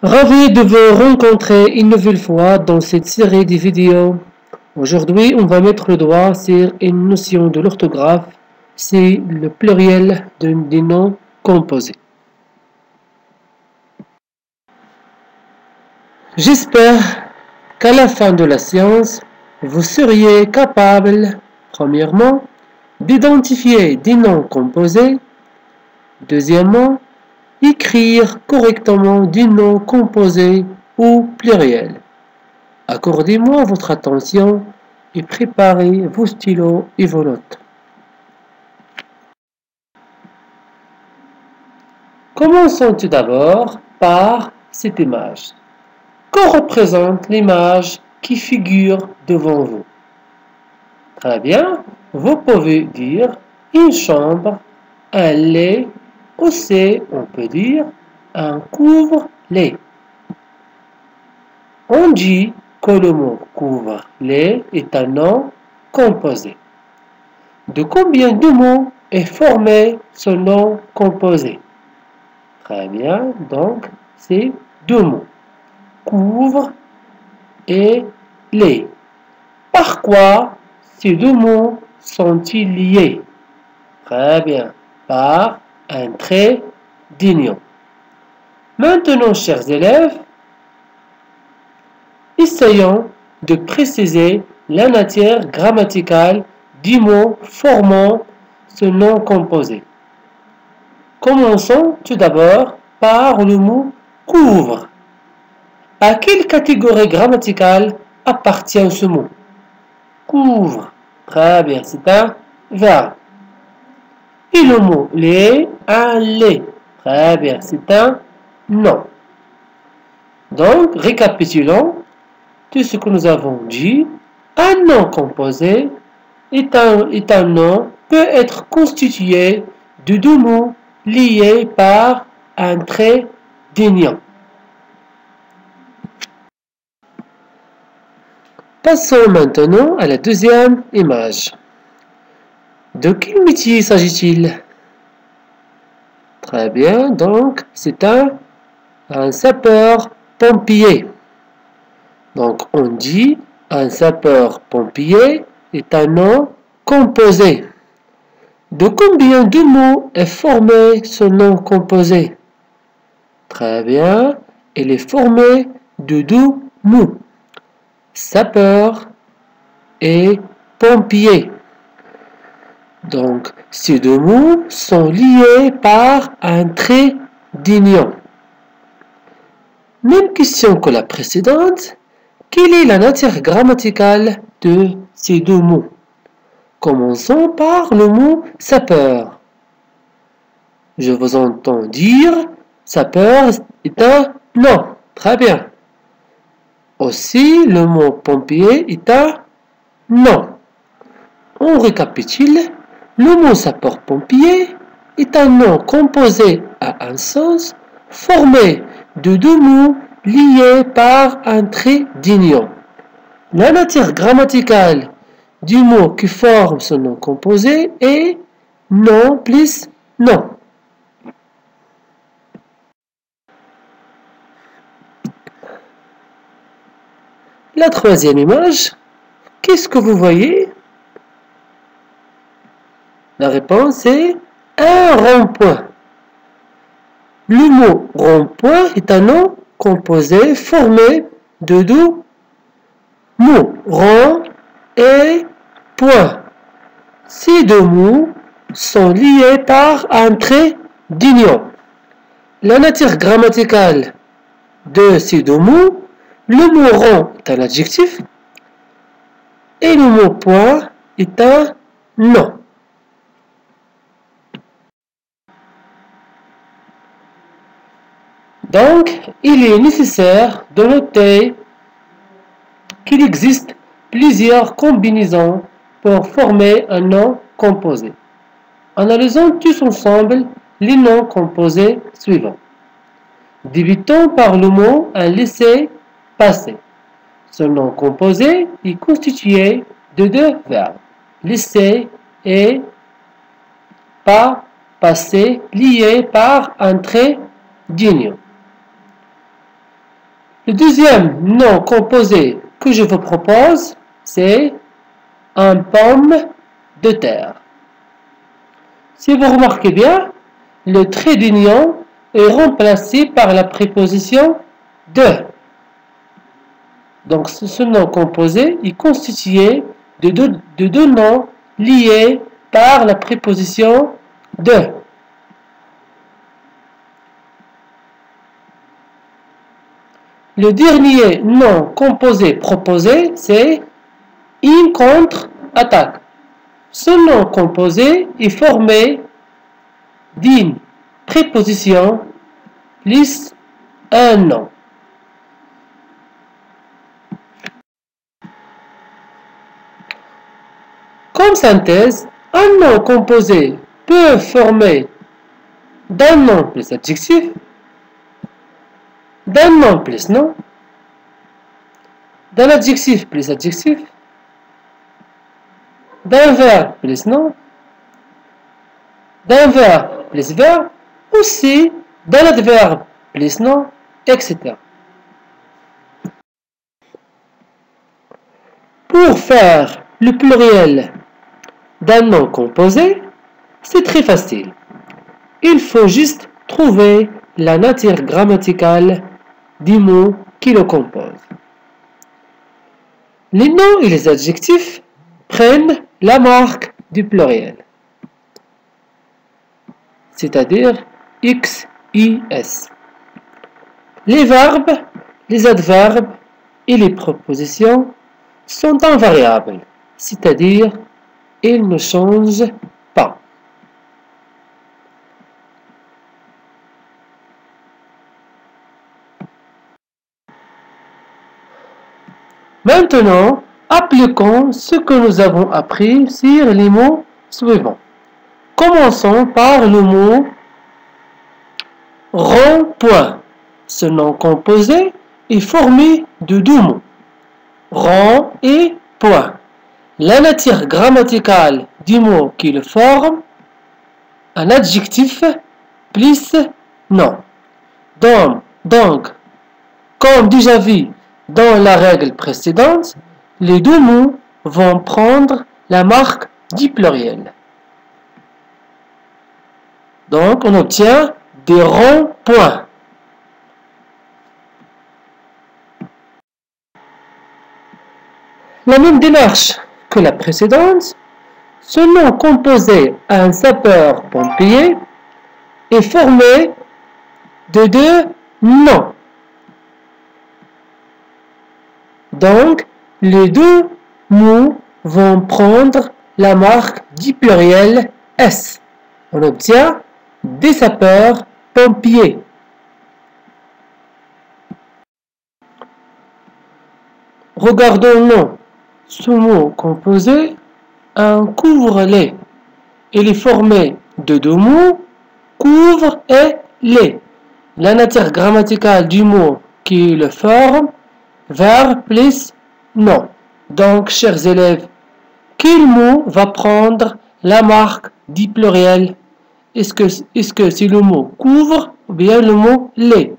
Ravi de vous rencontrer une nouvelle fois dans cette série de vidéos. Aujourd'hui, on va mettre le doigt sur une notion de l'orthographe, c'est le pluriel des noms composés. J'espère qu'à la fin de la séance, vous seriez capable, premièrement, d'identifier des noms composés, deuxièmement, écrire correctement des noms composés ou pluriels. Accordez-moi votre attention et préparez vos stylos et vos notes. Commençons tout d'abord par cette image. Que représente l'image qui figure devant vous? Très bien, vous pouvez dire une chambre, un lit, aussi on peut dire un couvre-lit. On dit que le mot couvre-lit est un nom composé. De combien de mots est formé ce nom composé? Très bien, donc c'est deux mots. Couvre et lit. Par quoi ces deux mots sont-ils liés? Très bien, par un trait d'union. Maintenant, chers élèves, essayons de préciser la matière grammaticale du mot formant ce nom composé. Commençons tout d'abord par le mot couvre. À quelle catégorie grammaticale appartient ce mot? Couvre. Très bien, c'est un verbe. Et le mot lit, un lit. Très bien, c'est un nom. Donc, récapitulons tout ce que nous avons dit. Un nom composé est un nom peut être constitué de deux mots liés par un trait d'union. Passons maintenant à la deuxième image. De quel métier s'agit-il? Très bien, donc c'est un sapeur-pompier. Donc on dit un sapeur-pompier est un nom composé. De combien de mots est formé ce nom composé? Très bien, il est formé de deux mots. Sapeur et pompier. Donc, ces deux mots sont liés par un trait d'union. Même question que la précédente. Quelle est la matière grammaticale de ces deux mots? Commençons par le mot sapeur. Je vous entends dire sapeur est un nom. Très bien. Aussi, le mot pompier est un nom. On récapitule. Le mot sapeur-pompier est un nom composé à un sens formé de deux mots liés par un trait d'union. La matière grammaticale du mot qui forme ce nom composé est nom plus nom. La troisième image, qu'est-ce que vous voyez? La réponse est un rond-point. Le mot rond-point est un nom composé formé de deux mots, rond et point. Ces deux mots sont liés par un trait d'union. La matière grammaticale de ces deux mots, le mot rond est un adjectif et le mot point est un nom. Donc, il est nécessaire de noter qu'il existe plusieurs combinaisons pour former un nom composé. Analysons tous ensemble les noms composés suivants. Débutons par le mot un laissez-passer. Ce nom composé est constitué de deux verbes, laisser et pas passer, liés par un trait d'union. Le deuxième nom composé que je vous propose, c'est un pomme de terre. Si vous remarquez bien, le trait d'union est remplacé par la préposition de. Donc ce nom composé est constitué de deux noms liés par la préposition de. Le dernier nom composé proposé, c'est une contre-attaque. Ce nom composé est formé d'une préposition plus un nom. Comme synthèse, un nom composé peut former d'un nom plus adjectif, d'un nom plus nom, d'un adjectif plus adjectif, d'un verbe plus nom, d'un verbe plus verbe, aussi d'un adverbe plus nom, etc. Pour faire le pluriel d'un nom composé, c'est très facile. Il faut juste trouver la nature grammaticale du mot qui le compose. Les noms et les adjectifs prennent la marque du pluriel, c'est-à-dire X, I, S. Les verbes, les adverbes et les prépositions sont invariables, c'est-à-dire ils ne changent pas. Maintenant, appliquons ce que nous avons appris sur les mots suivants. Commençons par le mot rond-point. Ce nom composé est formé de deux mots, rond et point. La nature grammaticale du mot qui le forme, un adjectif plus nom. Donc, comme déjà vu dans la règle précédente, les deux mots vont prendre la marque du pluriel. Donc, on obtient des ronds-points. La même démarche que la précédente, ce nom composé à un sapeur-pompier est formé de deux noms. Donc, les deux mots vont prendre la marque du pluriel S. On obtient des sapeurs-pompiers. Regardons ce mot composé, un couvre-lait. Il est formé de deux mots, couvre et lait. La nature grammaticale du mot qui le forme, verbe plus nom. Donc, chers élèves, quel mot va prendre la marque du pluriel? Est-ce que c'est le mot couvre ou bien le mot lait?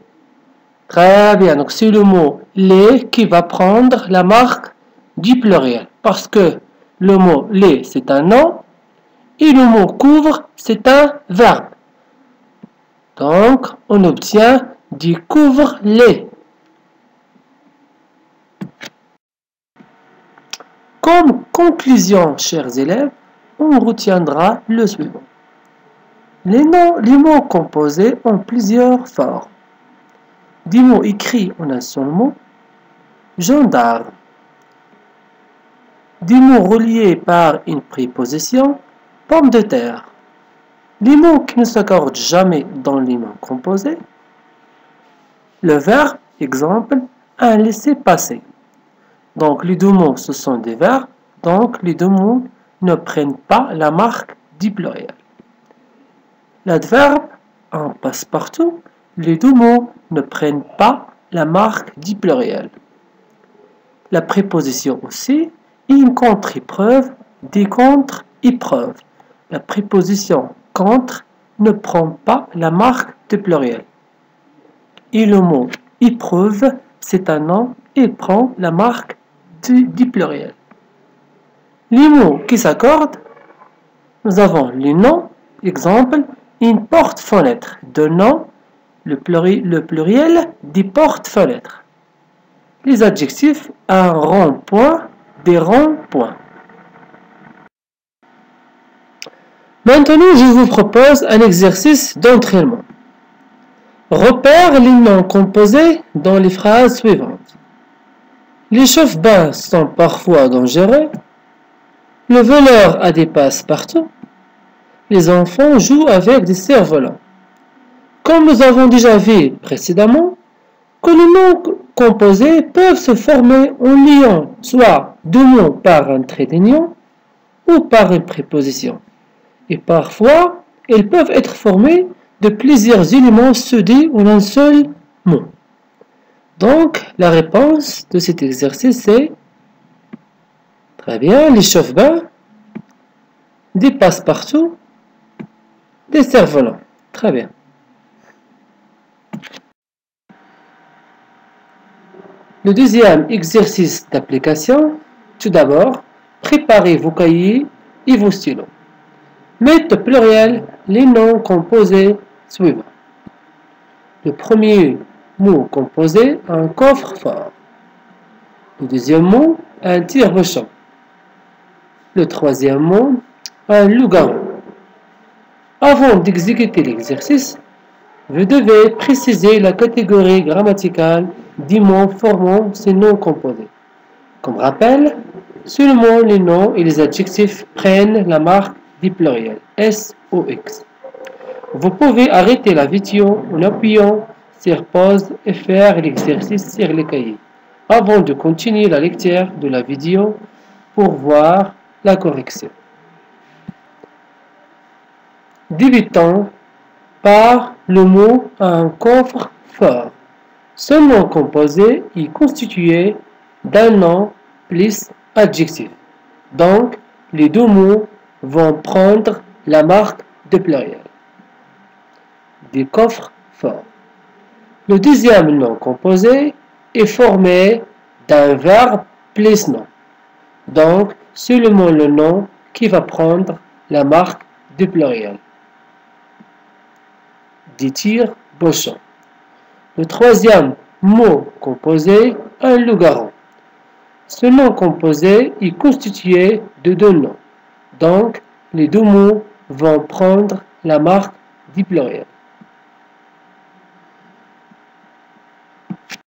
Très bien, donc c'est le mot lait qui va prendre la marque du pluriel. Parce que le mot lait, c'est un nom et le mot couvre, c'est un verbe. Donc, on obtient du couvre-lait. Comme conclusion, chers élèves, on retiendra le suivant. Les mots composés ont plusieurs formes. Des mots écrits en un seul mot, gendarme. Des mots reliés par une préposition, pomme de terre. Des mots qui ne s'accordent jamais dans les mots composés. Le verbe, exemple, un laisser-passer. Donc, les deux mots, ce sont des verbes. Donc, les deux mots ne prennent pas la marque du pluriel. L'adverbe, un passe-partout. Les deux mots ne prennent pas la marque du pluriel. La préposition aussi et une contre-épreuve, des contre-épreuves. La préposition contre ne prend pas la marque du pluriel. Et le mot épreuve c'est un nom, il prend la marque du pluriel. Les mots qui s'accordent, nous avons les noms, exemple, une porte-fenêtre, de nom, le pluriel des portes-fenêtres. Les adjectifs, un rond-point, des ronds-points. Maintenant, je vous propose un exercice d'entraînement. Repère les noms composés dans les phrases suivantes. Les chauffe-bains sont parfois dangereux. Le voleur a des passe-partout. Les enfants jouent avec des cerfs-volants. Comme nous avons déjà vu précédemment, que les noms composés peuvent se former en liant soit deux mots par un trait d'union ou par une préposition. Et parfois, ils peuvent être formés de plusieurs éléments soudés en un seul mot. Donc, la réponse de cet exercice est très bien, les chauffe-bains, des passe-partout, des cerfs-volants. Très bien. Le deuxième exercice d'application, tout d'abord, préparez vos cahiers et vos stylos. Mettez au pluriel les noms composés suivants. Le premier mot composé, un coffre-fort. Le deuxième mot, un tire-bouchon. Le troisième mot, un loup-garou. Avant d'exécuter l'exercice, vous devez préciser la catégorie grammaticale des mots formant ces noms composés. Comme rappel, seulement les noms et les adjectifs prennent la marque du pluriel, SOX. Vous pouvez arrêter la vidéo en appuyant sur pause et faire l'exercice sur les cahiers, avant de continuer la lecture de la vidéo pour voir la correction. Débutons par le mot un coffre-fort. Ce nom composé est constitué d'un nom plus adjectif. Donc, les deux mots vont prendre la marque de pluriel. Des coffres forts. Le deuxième nom composé est formé d'un verbe plus nom. Donc, seulement le nom qui va prendre la marque de pluriel. Des tire-bouchons. Le troisième mot composé, un loup-garou. Ce nom composé est constitué de deux noms. Donc, les deux mots vont prendre la marque du pluriel.